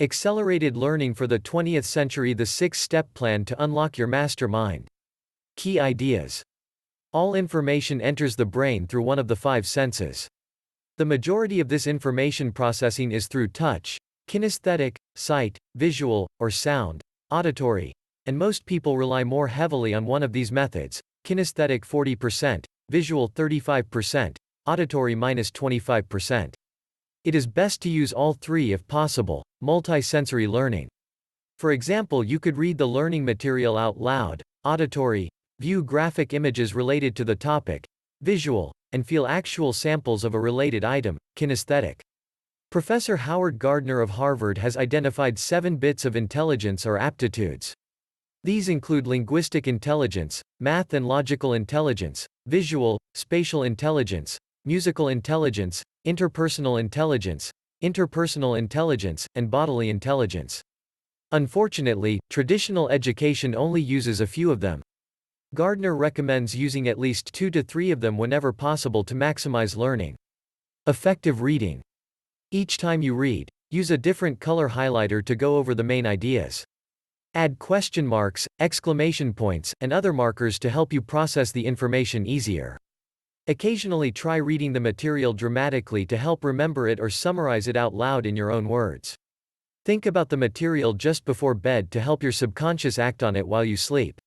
Accelerated learning for the 20th century: the 6-step plan to unlock your mastermind. Key ideas. All information enters the brain through one of the 5 senses. The majority of this information processing is through touch, kinesthetic, sight, visual, or sound, auditory, and most people rely more heavily on one of these methods: kinesthetic 40%, visual 35%, auditory -25%. It is best to use all 3 if possible. Multi-sensory learning. For example, you could read the learning material out loud, auditory, view graphic images related to the topic, visual, and feel actual samples of a related item, kinesthetic. Professor Howard Gardner of Harvard has identified 7 bits of intelligence or aptitudes. These include linguistic intelligence, math and logical intelligence, visual, spatial intelligence, musical intelligence, interpersonal intelligence, and bodily intelligence. Unfortunately, traditional education only uses a few of them. Gardner recommends using at least 2 to 3 of them whenever possible to maximize learning. Effective reading. Each time you read, use a different color highlighter to go over the main ideas. Add question marks, exclamation points, and other markers to help you process the information easier. Occasionally try reading the material dramatically to help remember it or summarize it out loud in your own words. Think about the material just before bed to help your subconscious act on it while you sleep.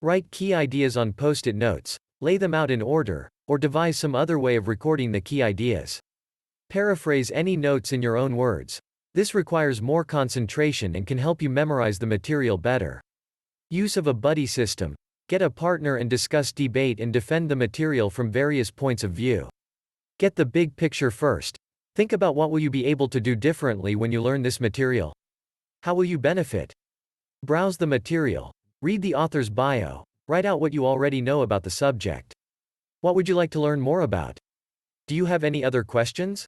Write key ideas on post-it notes, lay them out in order, or devise some other way of recording the key ideas. Paraphrase any notes in your own words. This requires more concentration and can help you memorize the material better. Use of a buddy system. Get a partner and discuss, debate, and defend the material from various points of view. Get the big picture first. Think about what will you be able to do differently when you learn this material. How will you benefit? Browse the material. Read the author's bio. Write out what you already know about the subject. What would you like to learn more about? Do you have any other questions?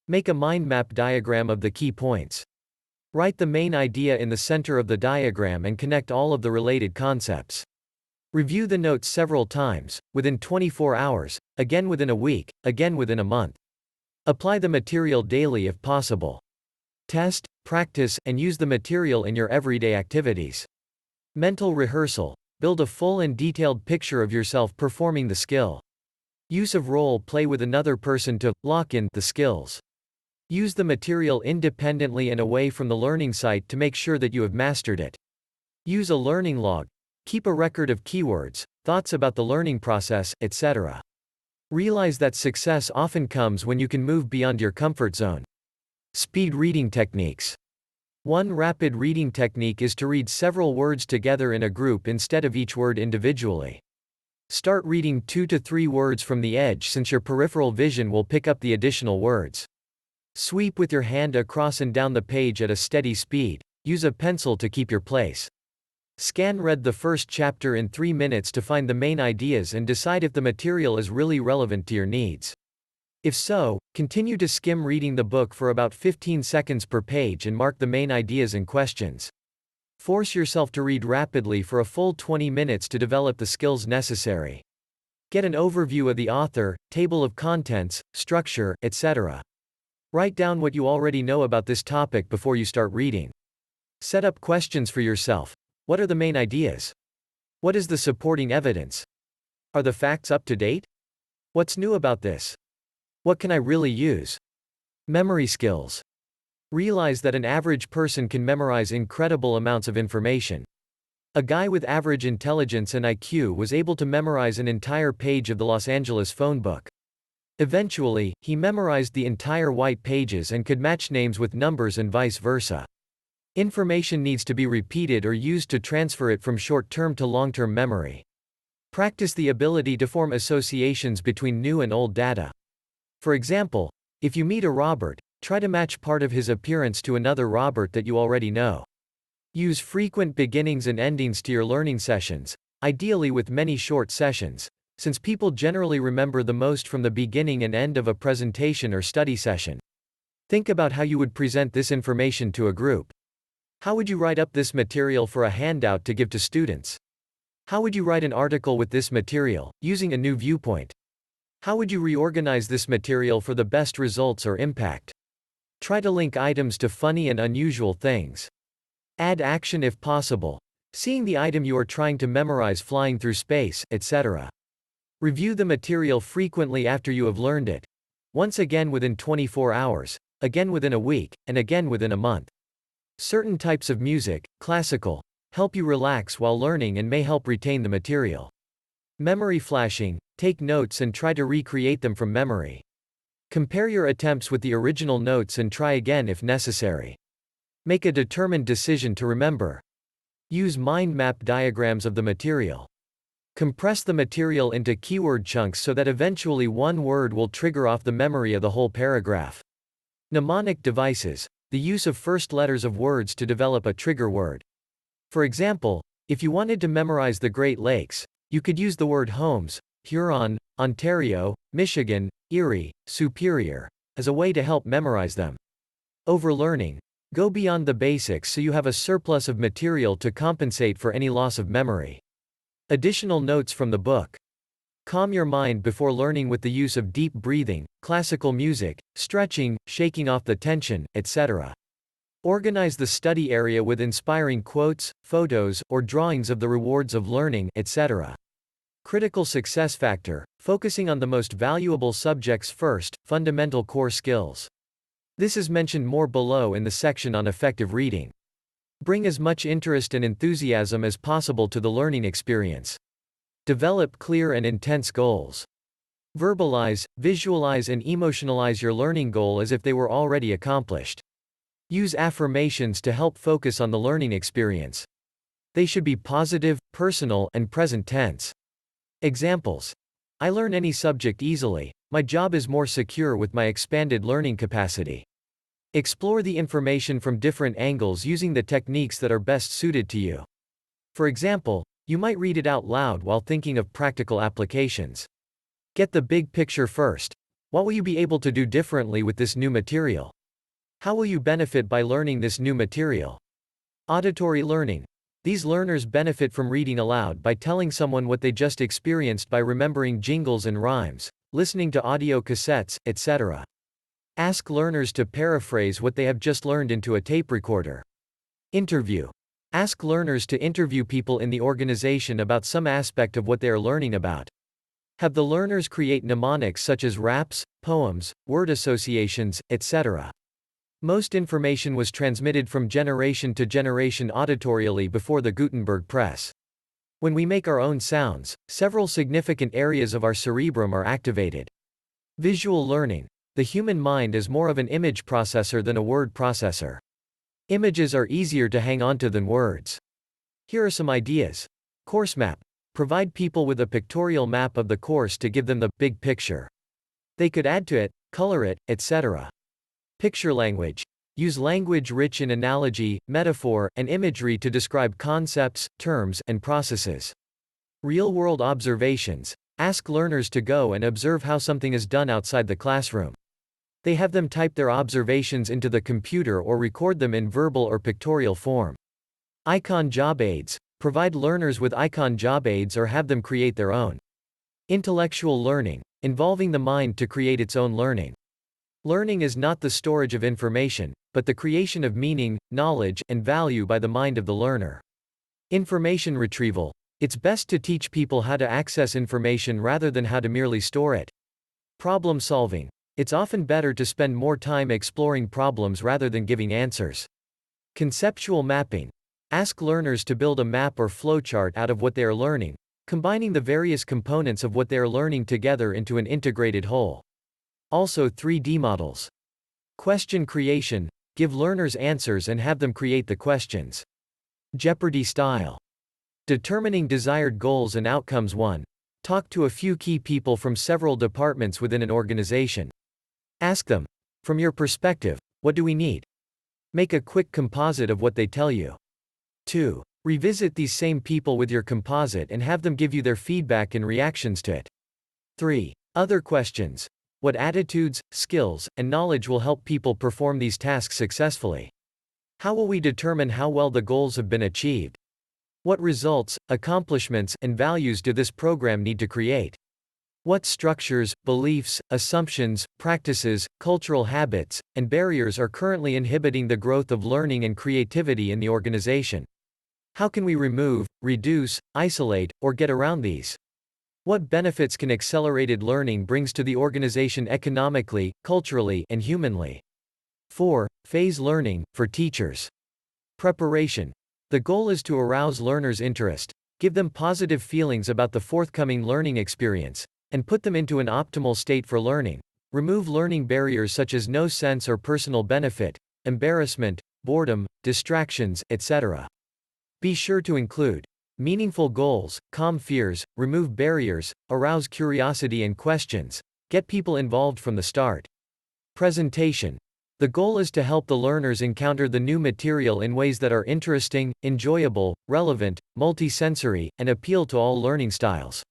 Make a mind map diagram of the key points. Write the main idea in the center of the diagram and connect all of the related concepts. Review the notes several times, within 24 hours, again within a week, again within a month. Apply the material daily if possible. Test, practice, and use the material in your everyday activities. Mental rehearsal. Build a full and detailed picture of yourself performing the skill. Use of role play with another person to lock in the skills. Use the material independently and away from the learning site to make sure that you have mastered it. Use a learning log. Keep a record of keywords, thoughts about the learning process, etc. Realize that success often comes when you can move beyond your comfort zone. Speed reading techniques. One rapid reading technique is to read several words together in a group instead of each word individually. Start reading 2 to 3 words from the edge since your peripheral vision will pick up the additional words. Sweep with your hand across and down the page at a steady speed. Use a pencil to keep your place. Read the first chapter in 3 minutes to find the main ideas and decide if the material is really relevant to your needs. If so, continue to skim reading the book for about 15 seconds per page and mark the main ideas and questions. Force yourself to read rapidly for a full 20 minutes to develop the skills necessary. Get an overview of the author, table of contents, structure, etc. Write down what you already know about this topic before you start reading. Set up questions for yourself. What are the main ideas? What is the supporting evidence? Are the facts up to date? What's new about this? What can I really use? Memory skills. Realize that an average person can memorize incredible amounts of information. A guy with average intelligence and IQ was able to memorize an entire page of the Los Angeles phone book. Eventually, he memorized the entire white pages and could match names with numbers and vice versa. Information needs to be repeated or used to transfer it from short-term to long-term memory. Practice the ability to form associations between new and old data. For example, if you meet a Robert, try to match part of his appearance to another Robert that you already know. Use frequent beginnings and endings to your learning sessions, ideally with many short sessions, since people generally remember the most from the beginning and end of a presentation or study session. Think about how you would present this information to a group. How would you write up this material for a handout to give to students? How would you write an article with this material, using a new viewpoint? How would you reorganize this material for the best results or impact? Try to link items to funny and unusual things. Add action if possible. Seeing the item you are trying to memorize flying through space, etc. Review the material frequently after you have learned it. Once again within 24 hours, again within a week, and again within a month. Certain types of music, classical, help you relax while learning and may help retain the material. Memory flashing, take notes and try to recreate them from memory. Compare your attempts with the original notes and try again if necessary. Make a determined decision to remember. Use mind map diagrams of the material. Compress the material into keyword chunks so that eventually one word will trigger off the memory of the whole paragraph. Mnemonic devices, the use of first letters of words to develop a trigger word. For example, if you wanted to memorize the Great Lakes, you could use the word homes, Huron, Ontario, Michigan, Erie, Superior, as a way to help memorize them. Overlearning. Go beyond the basics so you have a surplus of material to compensate for any loss of memory. Additional notes from the book. Calm your mind before learning with the use of deep breathing, classical music, stretching, shaking off the tension, etc. Organize the study area with inspiring quotes, photos, or drawings of the rewards of learning, etc. Critical success factor, focusing on the most valuable subjects first, fundamental core skills. This is mentioned more below in the section on effective reading. Bring as much interest and enthusiasm as possible to the learning experience. Develop clear and intense goals. Verbalize, visualize and emotionalize your learning goal as if they were already accomplished. Use affirmations to help focus on the learning experience. They should be positive, personal, and present tense. Examples. I learn any subject easily. My job is more secure with my expanded learning capacity. Explore the information from different angles using the techniques that are best suited to you. For example, you might read it out loud while thinking of practical applications. Get the big picture first. What will you be able to do differently with this new material? How will you benefit by learning this new material? Auditory learning. These learners benefit from reading aloud by telling someone what they just experienced by remembering jingles and rhymes, listening to audio cassettes, etc. Ask learners to paraphrase what they have just learned into a tape recorder. Interview. Ask learners to interview people in the organization about some aspect of what they are learning about. Have the learners create mnemonics such as raps, poems, word associations, etc. Most information was transmitted from generation to generation auditorially before the Gutenberg press. When we make our own sounds, several significant areas of our cerebrum are activated. Visual learning. The human mind is more of an image processor than a word processor. Images are easier to hang onto than words. Here are some ideas. Course map. Provide people with a pictorial map of the course to give them the big picture. They could add to it, color it, etc. Picture language. Use language rich in analogy, metaphor, and imagery to describe concepts, terms, and processes. Real-world observations. Ask learners to go and observe how something is done outside the classroom. They have them type their observations into the computer or record them in verbal or pictorial form. Icon job aids. Provide learners with icon job aids or have them create their own. Intellectual learning. Involving the mind to create its own learning. Learning is not the storage of information, but the creation of meaning, knowledge, and value by the mind of the learner. Information retrieval. It's best to teach people how to access information rather than how to merely store it. Problem solving. It's often better to spend more time exploring problems rather than giving answers. Conceptual mapping. Ask learners to build a map or flowchart out of what they are learning, combining the various components of what they are learning together into an integrated whole. Also 3D models. Question creation. Give learners answers and have them create the questions. Jeopardy style. Determining desired goals and outcomes. 1. Talk to a few key people from several departments within an organization. Ask them, from your perspective, what do we need? Make a quick composite of what they tell you. 2. Revisit these same people with your composite and have them give you their feedback and reactions to it. 3. Other questions. What attitudes, skills, and knowledge will help people perform these tasks successfully? How will we determine how well the goals have been achieved? What results, accomplishments, and values do this program need to create? What structures, beliefs, assumptions, practices, cultural habits, and barriers are currently inhibiting the growth of learning and creativity in the organization? How can we remove, reduce, isolate, or get around these? What benefits can accelerated learning brings to the organization economically, culturally, and humanly? 4. Phase learning, for teachers. Preparation. The goal is to arouse learners' interest, give them positive feelings about the forthcoming learning experience, and put them into an optimal state for learning. Remove learning barriers such as no sense or personal benefit, embarrassment, boredom, distractions, etc. Be sure to include meaningful goals, calm fears, remove barriers, arouse curiosity and questions, get people involved from the start. Presentation. The goal is to help the learners encounter the new material in ways that are interesting, enjoyable, relevant, multisensory, and appeal to all learning styles.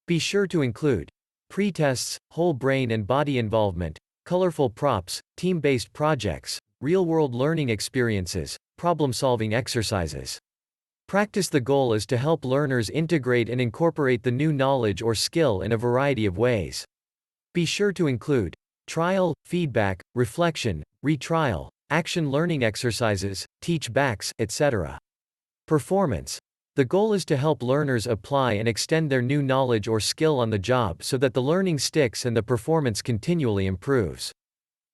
Be sure to include pre-tests, whole brain and body involvement, colorful props, team-based projects, real-world learning experiences, problem-solving exercises. Practice. The goal is to help learners integrate and incorporate the new knowledge or skill in a variety of ways. Be sure to include trial, feedback, reflection, retrial, action learning exercises, teach-backs, etc. Performance. The goal is to help learners apply and extend their new knowledge or skill on the job so that the learning sticks and the performance continually improves.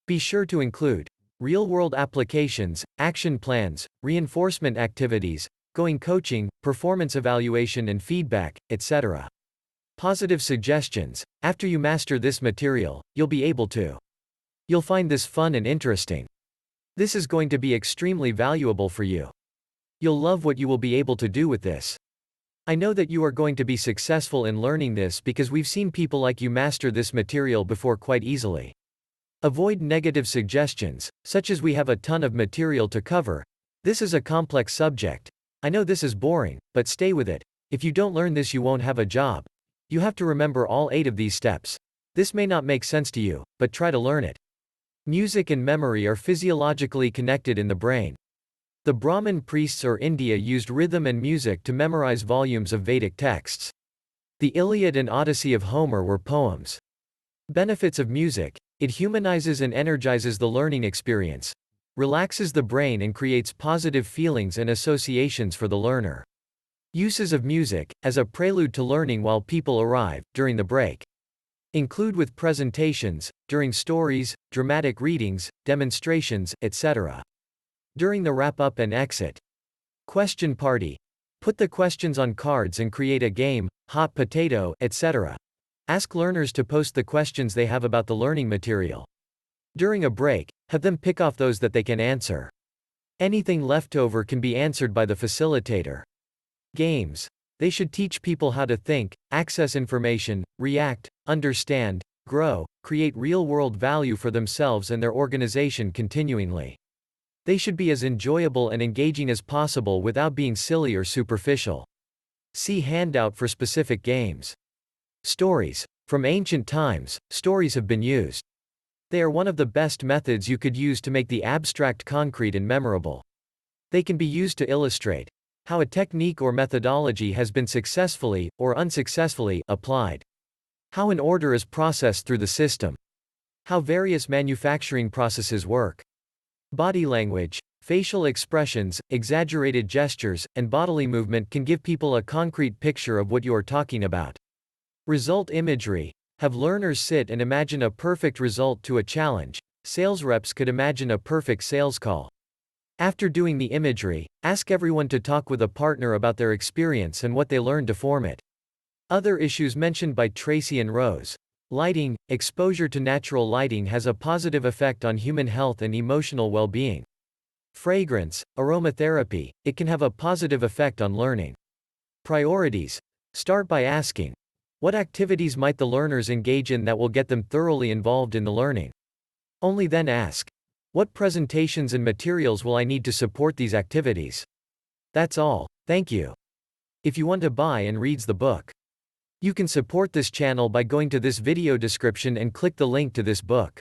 Be sure to include real-world applications, action plans, reinforcement activities, going coaching, performance evaluation and feedback, etc. Positive suggestions. After you master this material, you'll be able to. You'll find this fun and interesting. This is going to be extremely valuable for you. You'll love what you will be able to do with this. I know that you are going to be successful in learning this because we've seen people like you master this material before quite easily. Avoid negative suggestions, such as "we have a ton of material to cover. This is a complex subject. I know this is boring, but stay with it. If you don't learn this, you won't have a job. You have to remember all 8 of these steps. This may not make sense to you, but try to learn it." Music and memory are physiologically connected in the brain. The Brahmin priests or India used rhythm and music to memorize volumes of Vedic texts. The Iliad and Odyssey of Homer were poems. Benefits of music: it humanizes and energizes the learning experience, relaxes the brain and creates positive feelings and associations for the learner. Uses of music, as a prelude to learning while people arrive, during the break. Include with presentations, during stories, dramatic readings, demonstrations, etc. During the wrap-up and exit. Question party. Put the questions on cards and create a game, hot potato, etc. Ask learners to post the questions they have about the learning material. During a break, have them pick off those that they can answer. Anything left over can be answered by the facilitator. Games. They should teach people how to think, access information, react, understand, grow, create real-world value for themselves and their organization continually. They should be as enjoyable and engaging as possible without being silly or superficial. See handout for specific games. Stories. From ancient times, stories have been used. They are one of the best methods you could use to make the abstract concrete and memorable. They can be used to illustrate how a technique or methodology has been successfully, or unsuccessfully, applied. How an order is processed through the system. How various manufacturing processes work. Body language, facial expressions, exaggerated gestures, and bodily movement can give people a concrete picture of what you are talking about. Result imagery. Have learners sit and imagine a perfect result to a challenge. Sales reps could imagine a perfect sales call. After doing the imagery, ask everyone to talk with a partner about their experience and what they learned to form it. Other issues mentioned by Tracy and Rose. Lighting. Exposure to natural lighting has a positive effect on human health and emotional well-being. Fragrance, aromatherapy. It can have a positive effect on learning. Priorities. Start by asking, what activities might the learners engage in that will get them thoroughly involved in the learning? Only then ask, what presentations and materials will I need to support these activities? That's all. Thank you. If you want to buy and reads the book, you can support this channel by going to this video description and click the link to this book.